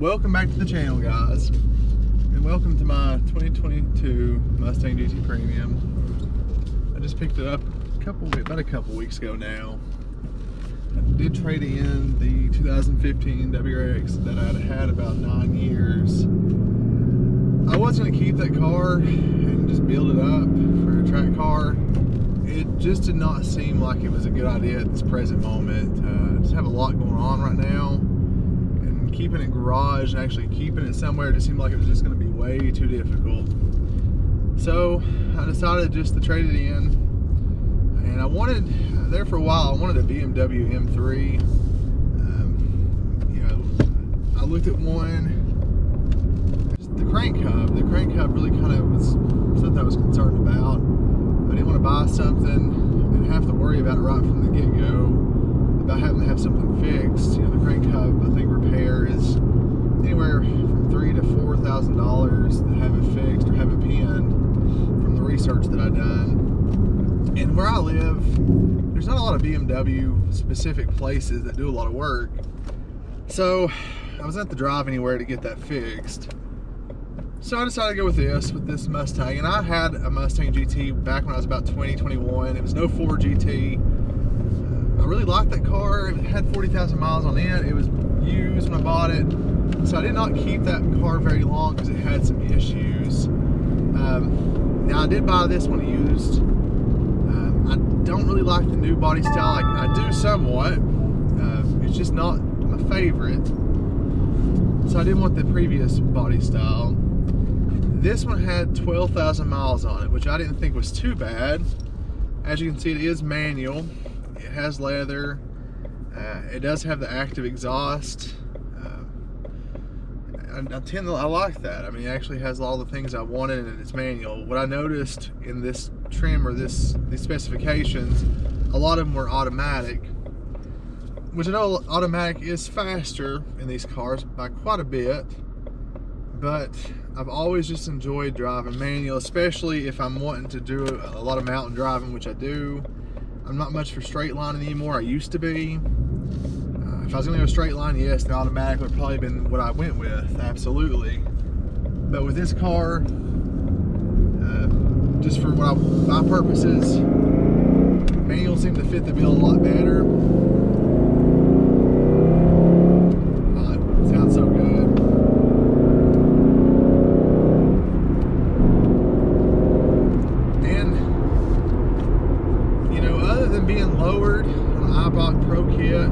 Welcome back to the channel, guys, and welcome to my 2022 Mustang GT Preimum. I just picked it up about a couple weeks ago now. I did trade in the 2015 WRX that I'd had about 9 years. I was going to keep that car and just build it up for a track car. It just did not seem like it was a good idea at this present moment. I just have a lot going on right now. Keeping it garage and actually keeping it somewhere just seemed like it was just going to be way too difficult. So I decided just to trade it in, and I wanted, there for a while, I wanted a BMW M3. You know, I looked at one, the crank hub really kind of was something I was concerned about. I didn't want to buy something and have to worry about it right from the get-go, about having to have something fixed. You know, the crank hub, I think repair is anywhere from $3,000 to $4,000 to have it fixed or have it pinned, from the research that I've done. And where I live, there's not a lot of BMW specific places that do a lot of work. So I was at the drive anywhere to get that fixed. So I decided to go with this Mustang. And I had a Mustang GT back when I was about 20, 21. It was no 4 GT. I really liked that car. It had 40,000 miles on it. It was used when I bought it. So I did not keep that car very long because it had some issues. Now I did buy this one used. I don't really like the new body style. I do somewhat. It's just not my favorite. So I didn't want the previous body style. This one had 12,000 miles on it, which I didn't think was too bad. As you can see, it is manual. It has leather. It does have the active exhaust. I like that. I mean, it actually has all the things I wanted and it's manual. What I noticed in this trim or these specifications, a lot of them were automatic, which I know automatic is faster in these cars by quite a bit, but I've always just enjoyed driving manual, especially if I'm wanting to do a lot of mountain driving, which I do. I'm not much for straight line anymore. I used to be. If I was going to go straight line, yes, the automatic would have probably been what I went with, absolutely. But with this car, just for my purposes, manual seemed to fit the bill a lot better. It sounds so good. And, you know, other than being lowered on the iBot Pro kit,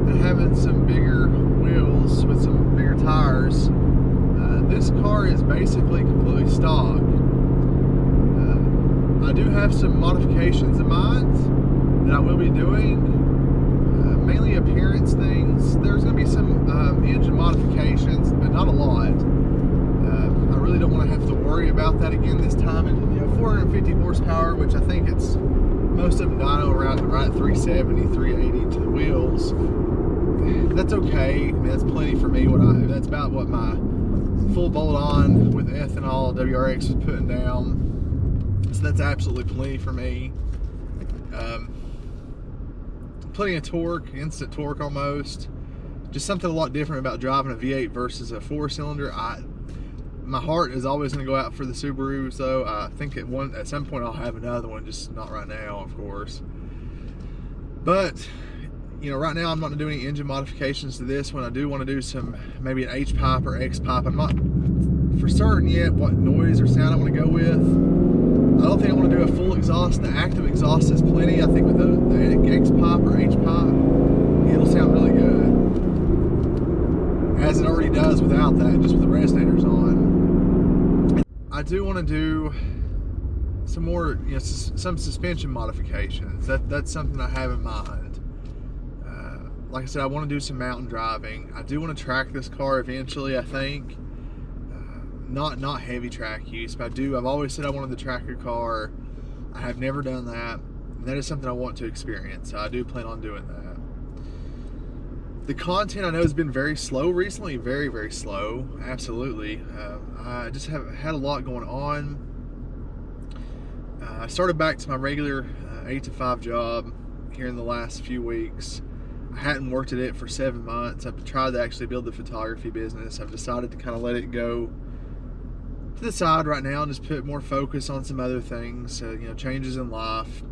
and having some bigger wheels with some bigger tires, this car is basically completely stock. I do have some modifications in mind that I will be doing, mainly appearance things. There's going to be some engine modifications, but not a lot. I really don't want to have to worry about that again this time. And you know, 450 horsepower, which I think it's most of them dyno around right 370, 380 to the wheels. That's okay. I mean, that's plenty for me. That's about what my full bolt-on with ethanol WRX was putting down. So that's absolutely plenty for me. Plenty of torque, instant torque almost. Just something a lot different about driving a V8 versus a 4-cylinder. My heart is always going to go out for the Subaru, so I think at some point I'll have another one, just not right now, of course. But you know, right now I'm not doing any engine modifications to this one. I do want to do some, maybe an H-pipe or X-pipe. I'm not for certain yet what noise or sound I want to go with. I don't think I want to do a full exhaust. The active exhaust is plenty. I think with the X-pipe or H-pipe, it'll sound really good, as it already does without that, just with the resonators on. I do want to do some more, you know, some suspension modifications. That's something I have in mind. Like I said, I want to do some mountain driving. I do want to track this car eventually, I think. Not heavy track use, but I've always said I wanted the tracker car. I have never done that. And that is something I want to experience. So I do plan on doing that. The content I know has been very slow recently, very, very slow, absolutely. I just have had a lot going on. I started back to my regular 8 to 5 job here in the last few weeks. I hadn't worked at it for 7 months. I've tried to actually build the photography business. I've decided to kind of let it go to the side right now and just put more focus on some other things, you know, changes in life.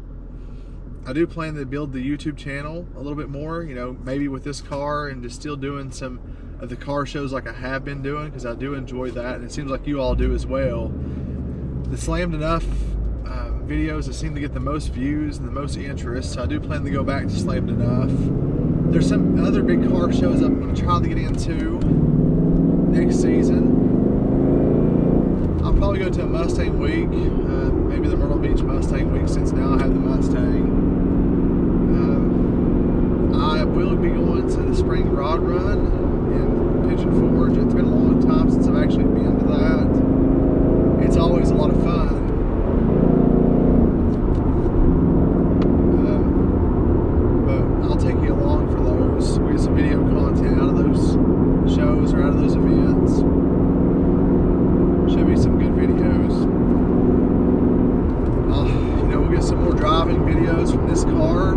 I do plan to build the YouTube channel a little bit more, you know, maybe with this car, and just still doing some of the car shows like I have been doing, because I do enjoy that, and it seems like you all do as well. The Slammed Enough videos that seem to get the most views and the most interest, so I do plan to go back to Slammed Enough. There's some other big car shows I'm going to try to get into next season. I'll probably go to a Mustang week, maybe the Myrtle Beach Mustang week, since now I have the Mustang. I will be going to the spring rod run in Pigeon Forge. It's been a long time since I've actually been to that. It's always a lot of fun. But I'll take you along for those. We get some video content out of those shows or out of those events. Should be some good videos. You know, we'll get some more driving videos from this car.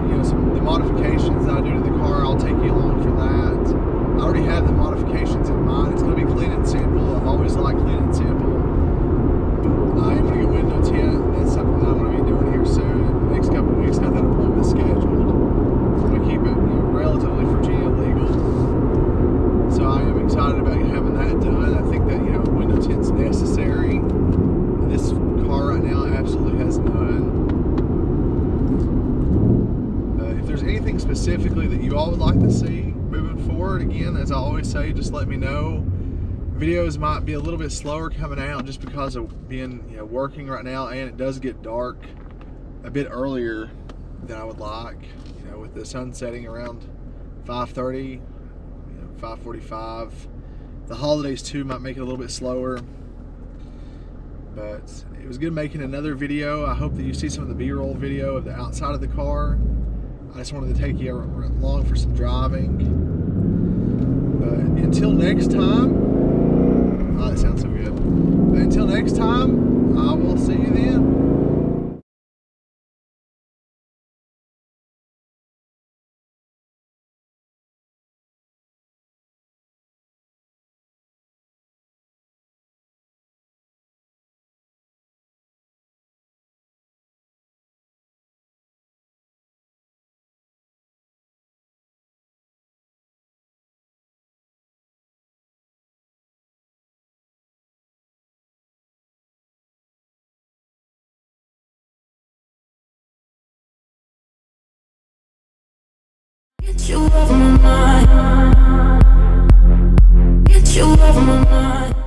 You know, the modifications that I do to the car, I'll take you along for that. I already have the modifications in mind. It's going to be clean and simple. I've always liked clean and simple. I am going to get window tint. That's something that I'm going to be doing here soon. In the next couple of weeks, got that appointment scheduled. I'm going to keep it, you know, relatively Virginia legal. So I am excited about having that done. I think that, you know, window tint's necessary. And this car right now absolutely has none. If there's anything specifically that you all would like to see moving forward, again, as I always say, just let me know. Videos might be a little bit slower coming out just because of being, you know, working right now, and it does get dark a bit earlier than I would like. You know, with the sun setting around 5:30. 5:45. The holidays too might make it a little bit slower, but it was good making another video. I hope that you see some of the B-roll video of the outside of the car. I just wanted to take you along for some driving. But until next time, oh, that sounds so good. But until next time, I will see you then. Get you off my mind. Get you off my mind.